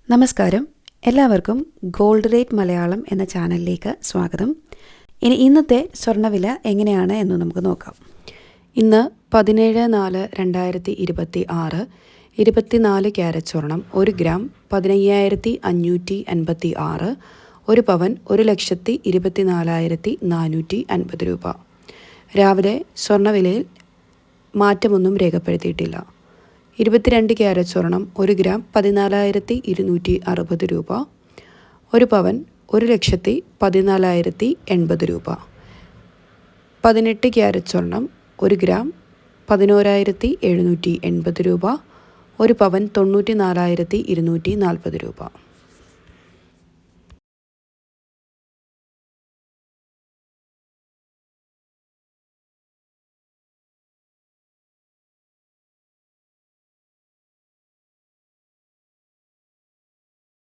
നമസ്കാരം, എല്ലാവർക്കും gold rate Malayalam എന്ന ചാനലിലേക്ക് സ്വാഗതം. ഇന്നത്തെ സ്വർണ്ണവില എങ്ങനെയാണ് എന്ന് നമുക്ക് നോക്കാം. ഇന്ന് 17/4/2026 24 ക്യാരറ്റ് സ്വർണം 1 ഗ്രാം 15,556, 1 പവൻ 1,24,450 രൂപ. രാവിലെ സ്വർണ്ണവിലയിൽ മാറ്റമൊന്നും രേഖപ്പെടുത്തിയിട്ടില്ല. 22 ക്യാരറ്റ് സ്വർണം 1 ഗ്രാം 14,260 രൂപ, 1 പവൻ 1,14,080 രൂപ. 18 ക്യാരറ്റ് സ്വർണം 1 ഗ്രാം 11,780 രൂപ, 1 പവൻ 94,240 രൂപ.